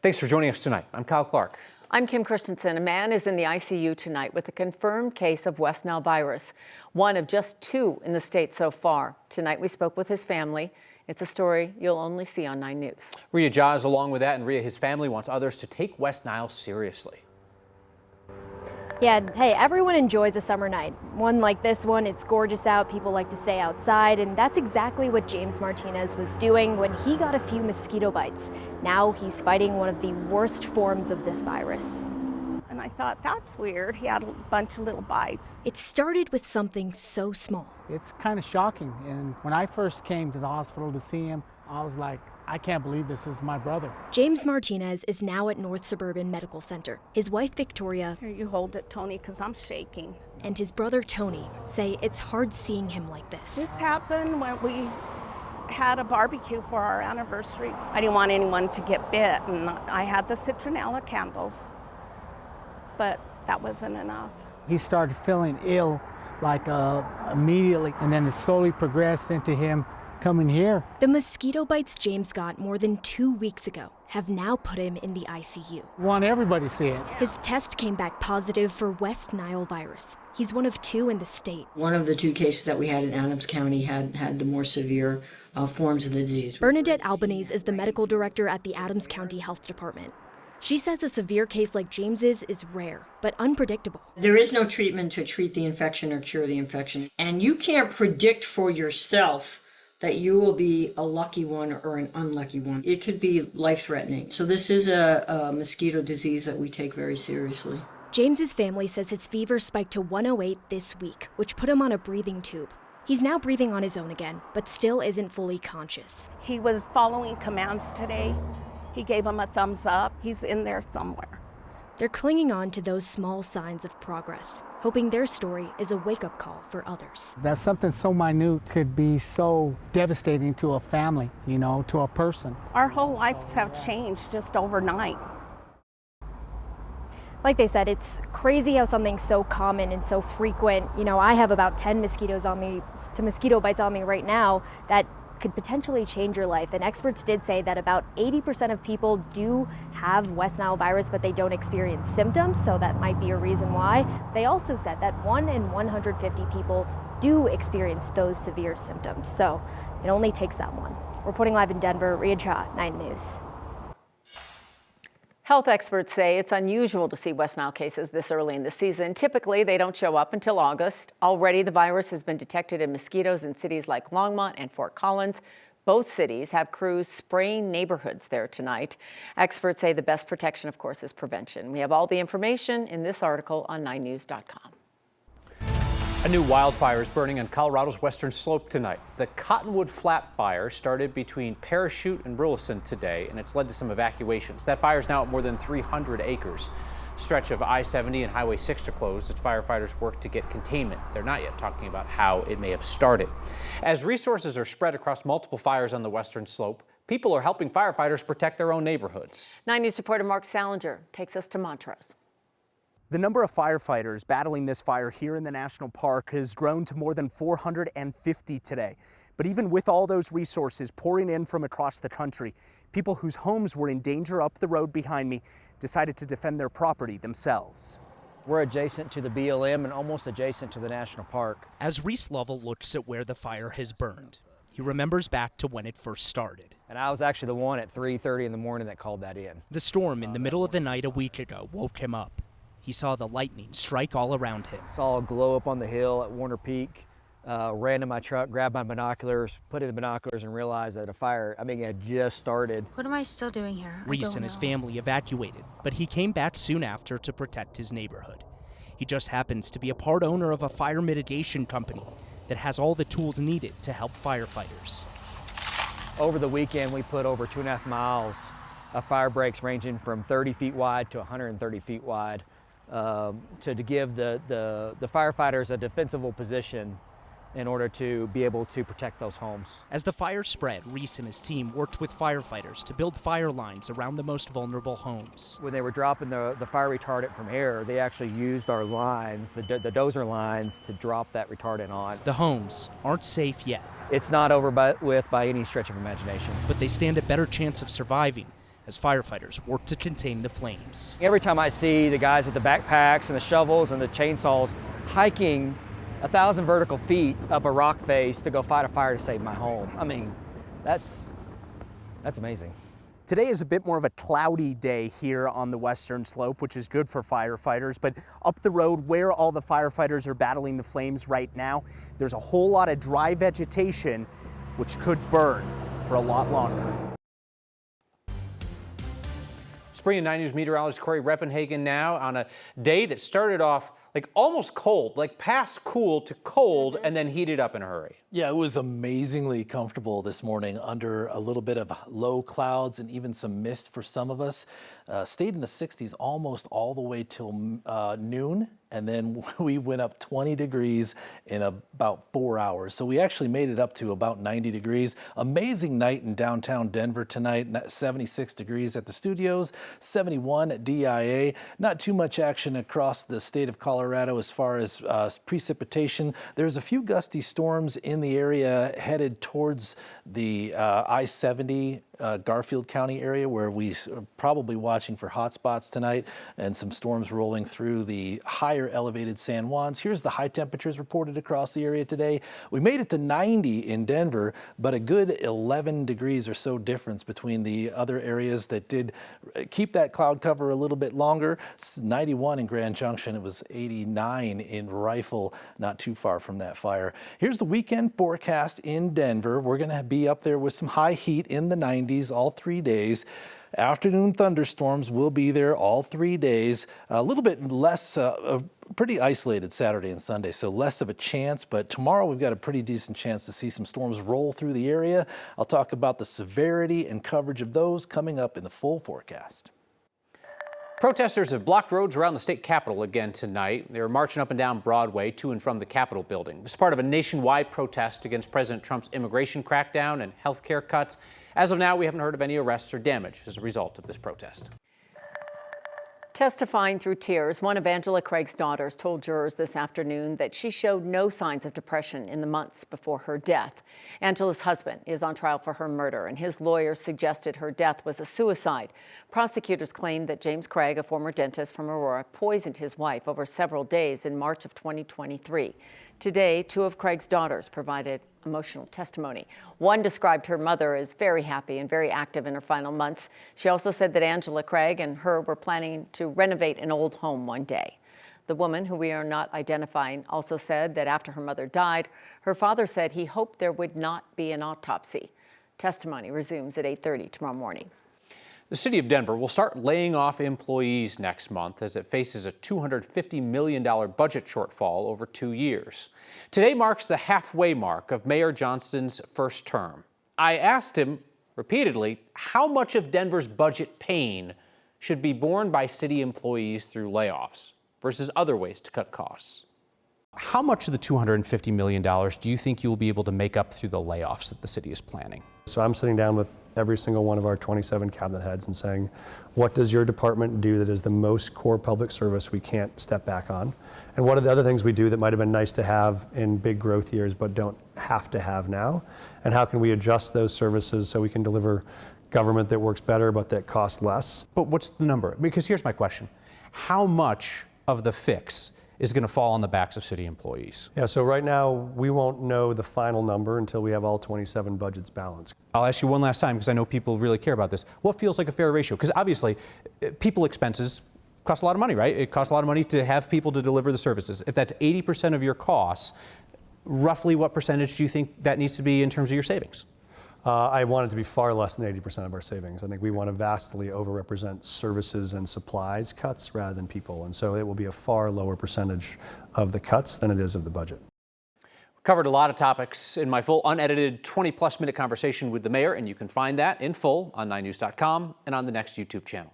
Thanks for joining us tonight. I'm Kyle Clark. I'm Kim Christensen. A man is in the ICU tonight with a confirmed case of West Nile virus, one of just 2 in the state so far. Tonight we spoke with his family. It's a story you'll only see on 9 News. Rhea Jaws along with that, and Rhea, his family wants others to take West Nile seriously. Yeah, hey, everyone enjoys a summer night. One like this one, it's gorgeous out, people like to stay outside, and that's exactly what James Martinez was doing when he got a few mosquito bites. Now he's fighting one of the worst forms of this virus. And I thought, that's weird. He had a bunch of little bites. It started with something so small. It's kind of shocking, and when I first came to the hospital to see him, I was like, I can't believe this is my brother. James Martinez is now at North Suburban Medical Center. His wife, Victoria, Here, you hold it, Tony, because I'm shaking. and his brother, Tony, say it's hard seeing him like This this. happened when we had a barbecue for our anniversary. I didn't want anyone to get bit, and I had the citronella candles, but that wasn't enough. He started feeling ill like immediately, and then it slowly progressed into him coming here. The mosquito bites James got more than 2 weeks ago have now put him in the ICU. Want everybody to see it. His test came back positive for West Nile virus. He's one of 2 in the state. One of the 2 cases that we had in Adams County had the more severe forms of the disease. Bernadette Albanese is the medical director at the Adams County Health Department. She says a severe case like James's is rare, but unpredictable. There is no treatment to treat the infection or cure the infection. And you can't predict for yourself that you will be a lucky one or an unlucky one. It could be life-threatening. So this is a mosquito disease that we take very seriously. James's family says his fever spiked to 108 this week, which put him on a breathing tube. He's now breathing on his own again, but still isn't fully conscious. He was following commands today. He gave him a thumbs up. He's in there somewhere. They're clinging on to those small signs of progress, hoping their story is a wake-up call for others. That something so minute could be so devastating to a family, you know, to a person. Our whole lives have changed just overnight. Like they said, it's crazy how something so common and so frequent, you know, I have about 10 mosquito bites on me right now that could potentially change your life. And experts did say that about 80% of people do have West Nile virus, but they don't experience symptoms, so that might be a reason why. They also said that 1 in 150 people do experience those severe symptoms, so it only takes that one. Reporting live in Denver, Rhea Cha, 9 News. Health experts say it's unusual to see West Nile cases this early in the season. Typically, they don't show up until August. Already, the virus has been detected in mosquitoes in cities like Longmont and Fort Collins. Both cities have crews spraying neighborhoods there tonight. Experts say the best protection, of course, is prevention. We have all the information in this article on 9news.com. A new wildfire is burning on Colorado's western slope tonight. The Cottonwood Flat Fire started between Parachute and Burleson today, and it's led to some evacuations. That fire is now at more than 300 acres. Stretch of I-70 and Highway 6 are closed as firefighters work to get containment. They're not yet talking about how it may have started. As resources are spread across multiple fires on the western slope, people are helping firefighters protect their own neighborhoods. 9 News reporter Mark Salinger takes us to Montrose. The number of firefighters battling this fire here in the national park has grown to more than 450 today. But even with all those resources pouring in from across the country, people whose homes were in danger up the road behind me decided to defend their property themselves. We're adjacent to the BLM and almost adjacent to the national park. As Reese Lovell looks at where the fire has burned, he remembers back to when it first started. And I was actually the one at 3:30 in the morning that called that in. The storm in the middle of the night a week ago woke him up. He saw the lightning strike all around him. Saw a glow up on the hill at Warner Peak, ran to my truck, grabbed my binoculars, put in the binoculars and realized that it had just started. What am I still doing here? Reese and his family evacuated, but he came back soon after to protect his neighborhood. He just happens to be a part owner of a fire mitigation company that has all the tools needed to help firefighters. Over the weekend, we put over 2.5 miles of fire breaks ranging from 30 feet wide to 130 feet wide. To give the firefighters a defensible position in order to be able to protect those homes. As the fire spread, Reese and his team worked with firefighters to build fire lines around the most vulnerable homes. When they were dropping the fire retardant from air, they actually used our lines, the dozer lines, to drop that retardant on. The homes aren't safe yet. It's not over by any stretch of imagination. But they stand a better chance of surviving as firefighters work to contain the flames. Every time I see the guys with the backpacks and the shovels and the chainsaws hiking 1,000 vertical feet up a rock face to go fight a fire to save my home, I mean, that's amazing. Today is a bit more of a cloudy day here on the western slope, which is good for firefighters, but up the road where all the firefighters are battling the flames right now, there's a whole lot of dry vegetation which could burn for a lot longer. Spring and 9 News meteorologist Corey Reppenhagen now on a day that started off like almost cold, like past cool to cold, and then heated up in a hurry. Yeah, it was amazingly comfortable this morning under a little bit of low clouds and even some mist for some of us. Stayed in the 60s almost all the way till noon, and then we went up 20 degrees in about 4 hours. So we actually made it up to about 90 degrees. Amazing night in downtown Denver tonight, 76 degrees at the studios, 71 at DIA. Not too much action across the state of Colorado as far as precipitation. There's a few gusty storms in the area headed towards the I-70 Garfield County area, where we are probably watching for hot spots tonight, and some storms rolling through the higher elevated San Juans. Here's the high temperatures reported across the area today. We made it to 90 in Denver, but a good 11 degrees or so difference between the other areas that did keep that cloud cover a little bit longer. 91 in Grand Junction. It was 89 in Rifle, not too far from that fire. Here's the weekend forecast in Denver. We're going to be up there with some high heat in the 90s all 3 days. Afternoon thunderstorms will be there all 3 days. A little bit less, pretty isolated Saturday and Sunday, so less of a chance. But tomorrow we've got a pretty decent chance to see some storms roll through the area. I'll talk about the severity and coverage of those coming up in the full forecast. Protesters have blocked roads around the state capitol again tonight. They were marching up and down Broadway to and from the Capitol building. It was part of a nationwide protest against President Trump's immigration crackdown and health care cuts. As of now, we haven't heard of any arrests or damage as a result of this protest. Testifying through tears, one of Angela Craig's daughters told jurors this afternoon that she showed no signs of depression in the months before her death. Angela's husband is on trial for her murder, and his lawyers suggested her death was a suicide. Prosecutors claim that James Craig, a former dentist from Aurora, poisoned his wife over several days in March of 2023. Today, two of Craig's daughters provided emotional testimony. One described her mother as very happy and very active in her final months. She also said that Angela Craig and her were planning to renovate an old home one day. The woman, who we are not identifying, also said that after her mother died, her father said he hoped there would not be an autopsy. Testimony resumes at 8:30 tomorrow morning. The city of Denver will start laying off employees next month as it faces a $250 million budget shortfall over 2 years. Today marks the halfway mark of Mayor Johnston's first term. I asked him repeatedly how much of Denver's budget pain should be borne by city employees through layoffs versus other ways to cut costs. How much of the $250 million do you think you will be able to make up through the layoffs that the city is planning? So I'm sitting down with every single one of our 27 cabinet heads and saying, what does your department do that is the most core public service we can't step back on? And what are the other things we do that might have been nice to have in big growth years but don't have to have now? And how can we adjust those services so we can deliver government that works better but that costs less? But what's the number? Because here's my question. How much of the fix is going to fall on the backs of city employees? Yeah, so right now we won't know the final number until we have all 27 budgets balanced. I'll ask you one last time because I know people really care about this. What feels like a fair ratio? Because obviously people expenses cost a lot of money, right? It costs a lot of money to have people to deliver the services. If that's 80% of your costs, roughly what percentage do you think that needs to be in terms of your savings? I want it to be far less than 80% of our savings. I think we want to vastly overrepresent services and supplies cuts rather than people. And so it will be a far lower percentage of the cuts than it is of the budget. Covered a lot of topics in my full unedited 20-plus minute conversation with the mayor, and you can find that in full on 9news.com and on the Next YouTube channel.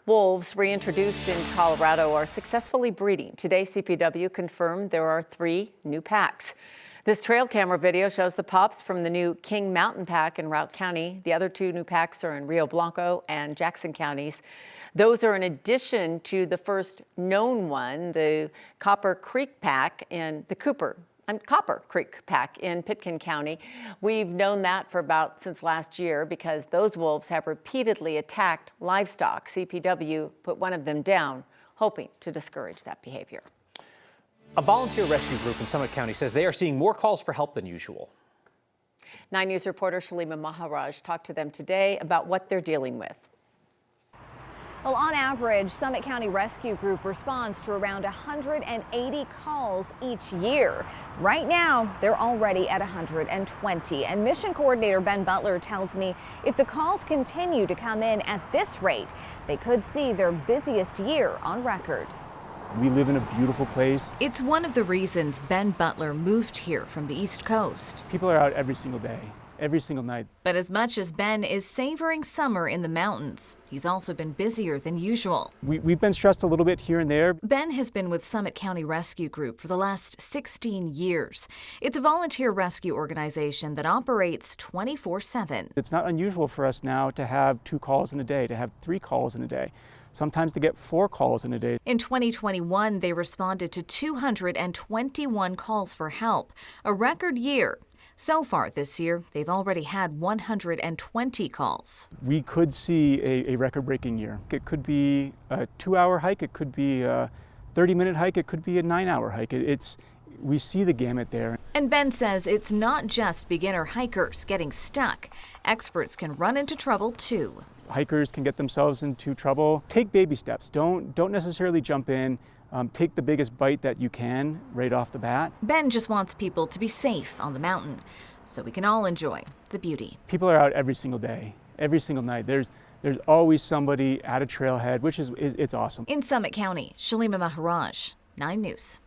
Wolves reintroduced in Colorado are successfully breeding. Today, CPW confirmed there are 3 new packs. This trail camera video shows the pups from the new King Mountain Pack in Routt County. The other 2 new packs are in Rio Blanco and Jackson counties. Those are in addition to the first known one, the Copper Creek Pack in the Cooper Copper Creek Pack in Pitkin County. We've known that for since last year because those wolves have repeatedly attacked livestock. CPW put one of them down, hoping to discourage that behavior. A volunteer rescue group in Summit County says they are seeing more calls for help than usual. 9 News reporter Shalima Maharaj talked to them today about what they're dealing with. Well, on average, Summit County Rescue Group responds to around 180 calls each year. Right now, they're already at 120. And Mission Coordinator Ben Butler tells me if the calls continue to come in at this rate, they could see their busiest year on record. We live in a beautiful place. It's one of the reasons Ben Butler moved here from the East Coast. People are out every single day, every single night. But as much as Ben is savoring summer in the mountains, he's also been busier than usual. We've been stressed a little bit here and there. Ben has been with Summit County Rescue Group for the last 16 years. It's a volunteer rescue organization that operates 24/7. It's not unusual for us now to have 2 calls in a day, to have 3 calls in a day. Sometimes to get 4 calls in a day. In 2021, they responded to 221 calls for help, a record year. So far this year, they've already had 120 calls. We could see a record-breaking year. It could be a 2-hour hike, it could be a 30-minute hike, it could be a 9-hour hike. We see the gamut there. And Ben says it's not just beginner hikers getting stuck. Experts can run into trouble too. Hikers can get themselves into trouble. Take baby steps. Don't necessarily jump in. Take the biggest bite that you can right off the bat. Ben just wants people to be safe on the mountain so we can all enjoy the beauty. People are out every single day, every single night. There's always somebody at a trailhead, which it's awesome. In Summit County, Shalima Maharaj, 9 News.